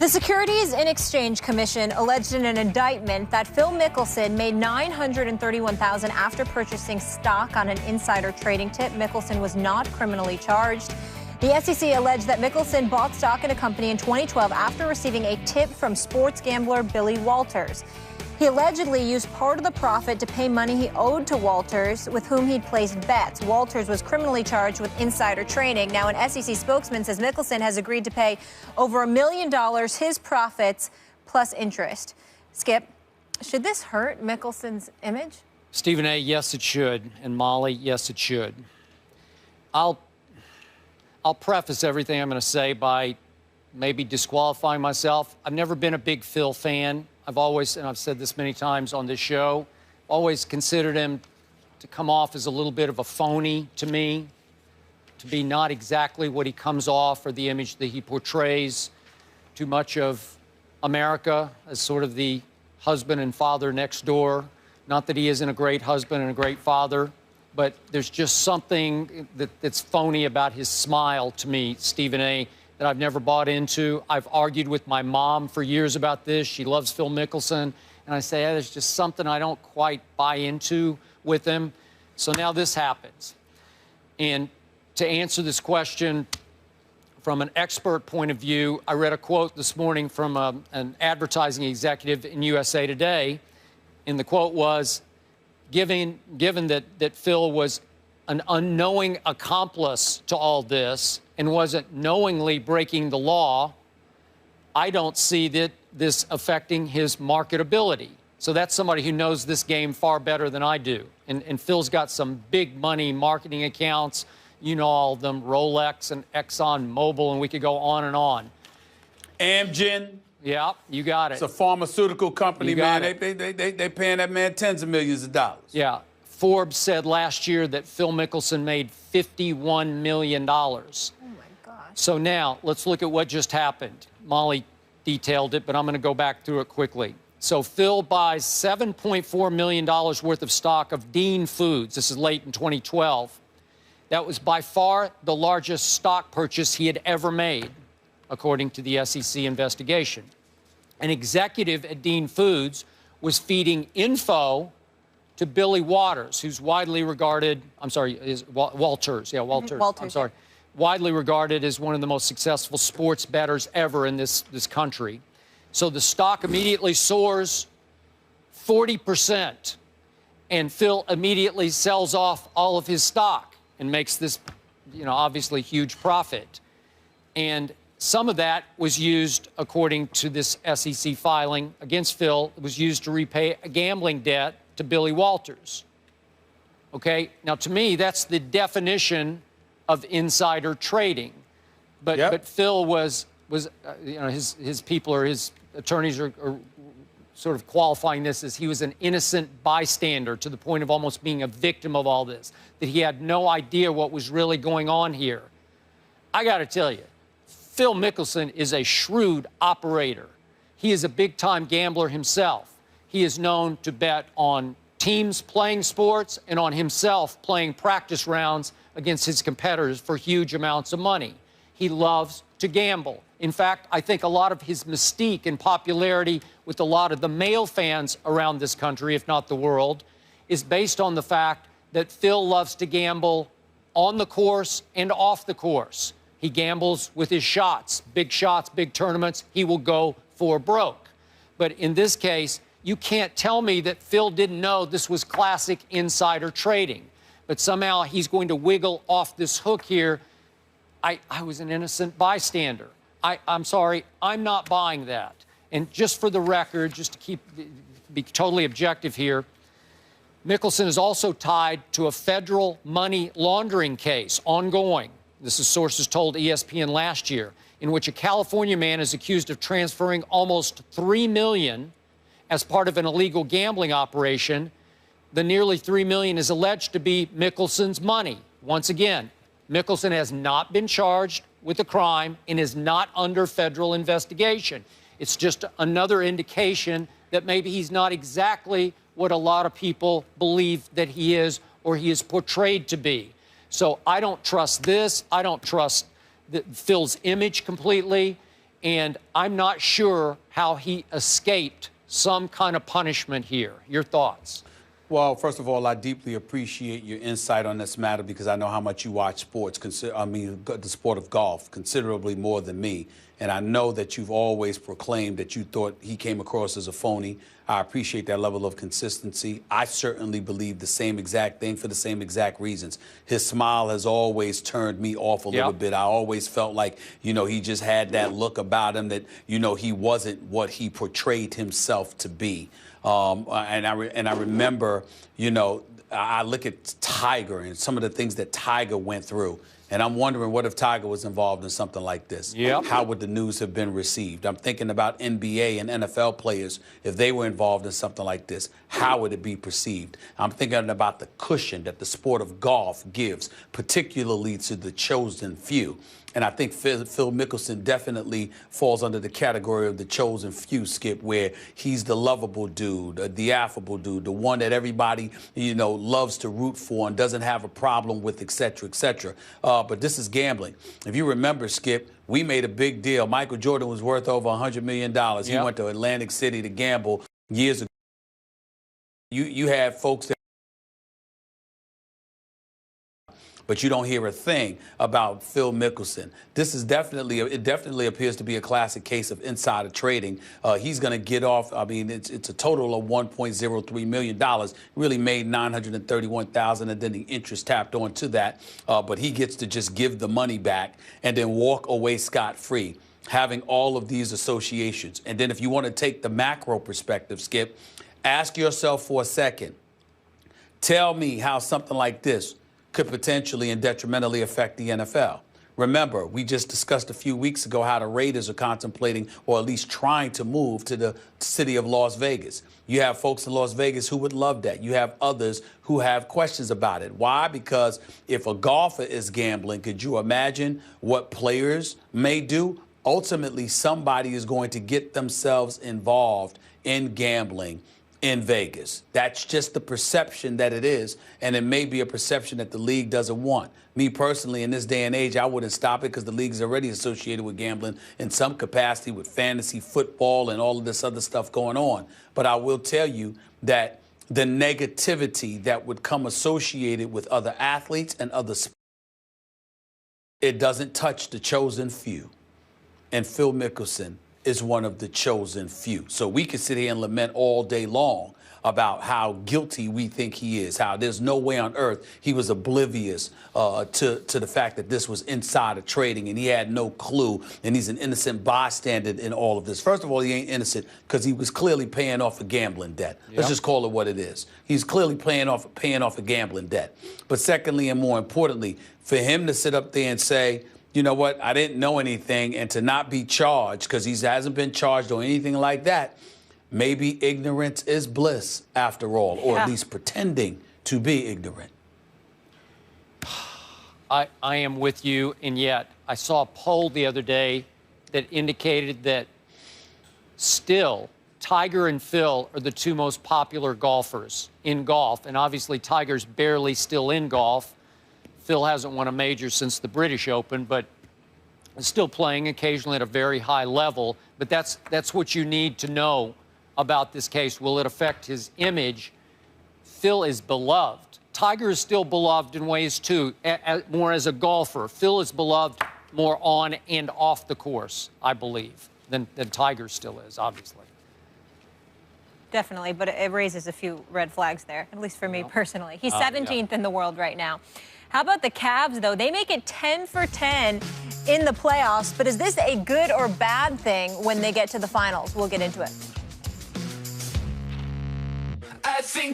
The Securities and Exchange Commission alleged in an indictment that Phil Mickelson made $931,000 after purchasing stock on an insider trading tip. Mickelson was not criminally charged. The SEC alleged that Mickelson bought stock in a company in 2012 after receiving a tip from sports gambler Billy Walters. He allegedly used part of the profit to pay money he owed to Walters, with whom he'd placed bets. Walters was criminally charged with insider trading. Now, an SEC spokesman says Mickelson has agreed to pay over $1 million, his profits, plus interest. Skip, should this hurt Mickelson's image? Stephen A., yes, it should. And Molly, yes, it should. I'll preface everything I'm going to say by maybe disqualifying myself. I've never been a big Phil fan. I've always, and I've said this many times on this show, always considered him to come off as a little bit of a phony to me, to be not exactly what he comes off or the image that he portrays. Too much of America as sort of the husband and father next door. Not that he isn't a great husband and a great father, but there's just something that's phony about his smile to me, Stephen A., that I've never bought into. I've argued with my mom for years about this. She loves Phil Mickelson. And I say, there's just something I don't quite buy into with him. So now this happens. And to answer this question from an expert point of view, I read a quote this morning from an advertising executive in USA Today. And the quote was, given that Phil was an unknowing accomplice to all this and wasn't knowingly breaking the law, I don't see this affecting his marketability. So that's somebody who knows this game far better than I do. And Phil's got some big money marketing accounts. You know all of them, Rolex and Exxon Mobil, and we could go on and on. Amgen. Yeah, you got it. It's a pharmaceutical company, man. It. They paying that man tens of millions of dollars. Yeah. Forbes said last year that Phil Mickelson made $51 million. Oh, my gosh. So now let's look at what just happened. Molly detailed it, but I'm going to go back through it quickly. So Phil buys $7.4 million worth of stock of Dean Foods. This is late in 2012. That was by far the largest stock purchase he had ever made, according to the SEC investigation. An executive at Dean Foods was feeding info to Billy Walters, who's widely regarded, Walters, widely regarded as one of the most successful sports bettors ever in this country. So the stock immediately soars 40%, and Phil immediately sells off all of his stock and makes this, obviously huge profit. And some of that was used, according to this SEC filing against Phil, it was used to repay a gambling debt to Billy Walters. Okay, now to me, that's the definition of insider trading. But Phil was his people or his attorneys are sort of qualifying this as he was an innocent bystander to the point of almost being a victim of all this, that he had no idea what was really going on here. I got to tell you, Phil Mickelson is a shrewd operator. He is a big-time gambler himself. He is known to bet on teams playing sports and on himself playing practice rounds against his competitors for huge amounts of money. He loves to gamble. In fact, I think a lot of his mystique and popularity with a lot of the male fans around this country, if not the world, is based on the fact that Phil loves to gamble on the course and off the course. He gambles with his shots, big tournaments. He will go for broke. But in this case, you can't tell me that Phil didn't know this was classic insider trading. But somehow he's going to wiggle off this hook here. I was an innocent bystander. I'm sorry, I'm not buying that. And just for the record, just to be totally objective here, Mickelson is also tied to a federal money laundering case ongoing. This is sources told ESPN last year, in which a California man is accused of transferring almost $3 million as part of an illegal gambling operation. The nearly $3 million is alleged to be Mickelson's money. Once again, Mickelson has not been charged with a crime and is not under federal investigation. It's just another indication that maybe he's not exactly what a lot of people believe that he is or he is portrayed to be. So I don't trust this. I don't trust Phil's image completely. And I'm not sure how he escaped some kind of punishment here. Your thoughts? Well, first of all, I deeply appreciate your insight on this matter because I know how much you watch sports, the sport of golf, considerably more than me. And I know that you've always proclaimed that you thought he came across as a phony. I appreciate that level of consistency. I certainly believe the same exact thing for the same exact reasons. His smile has always turned me off a little bit. I always felt like, he just had that look about him that, he wasn't what he portrayed himself to be. And I remember, I look at Tiger and some of the things that Tiger went through. And I'm wondering, what if Tiger was involved in something like this? How would the news have been received? I'm thinking about NBA and NFL players. If they were involved in something like this, how would it be perceived? I'm thinking about the cushion that the sport of golf gives, particularly to the chosen few. And I think Phil Mickelson definitely falls under the category of the chosen few, Skip, where he's the lovable dude, the affable dude, the one that everybody, loves to root for and doesn't have a problem with, et cetera, et cetera. But this is gambling. If you remember, Skip, we made a big deal. Michael Jordan was worth over $100 million. He went to Atlantic City to gamble years ago. You had folks that, but you don't hear a thing about Phil Mickelson. This is it definitely appears to be a classic case of insider trading. He's going to get off. I mean, it's a total of $1.03 million. Really made $931,000, and then the interest tapped onto that. But he gets to just give the money back and then walk away scot-free, having all of these associations. And then if you want to take the macro perspective, Skip, ask yourself for a second. Tell me how something like this could potentially and detrimentally affect the NFL. Remember, we just discussed a few weeks ago how the Raiders are contemplating, or at least trying to move to the city of Las Vegas. You have folks in Las Vegas who would love that. You have others who have questions about it. Why? Because if a golfer is gambling, could you imagine what players may do? Ultimately, somebody is going to get themselves involved in gambling in Vegas. That's just the perception that it is, and it may be a perception that the league doesn't want. Me personally, in this day and age, I wouldn't stop it because the league is already associated with gambling in some capacity with fantasy football and all of this other stuff going on. But I will tell you that the negativity that would come associated with other athletes and other sports, it doesn't touch the chosen few. And Phil Mickelson is one of the chosen few. So we can sit here and lament all day long about how guilty we think he is, how there's no way on earth he was oblivious to the fact that this was insider trading and he had no clue and he's an innocent bystander in all of this. First of all, he ain't innocent because he was clearly paying off a gambling debt. Let's just call it what it is. He's clearly paying off a gambling debt. But secondly, and more importantly, for him to sit up there and say, you know what, I didn't know anything, and to not be charged because he hasn't been charged or anything like that, maybe ignorance is bliss after all, or at least pretending to be ignorant. I am with you, and yet I saw a poll the other day that indicated that still Tiger and Phil are the two most popular golfers in golf, and obviously Tiger's barely still in golf. Phil hasn't won a major since the British Open, but is still playing occasionally at a very high level. But that's what you need to know about this case. Will it affect his image? Phil is beloved. Tiger is still beloved in ways, too, more as a golfer. Phil is beloved more on and off the course, I believe, than Tiger still is, obviously. Definitely, but it raises a few red flags there, at least for me personally. He's 17th in the world right now. How about the Cavs, though? They make it 10 for 10 in the playoffs, but is this a good or bad thing when they get to the finals? We'll get into it. I think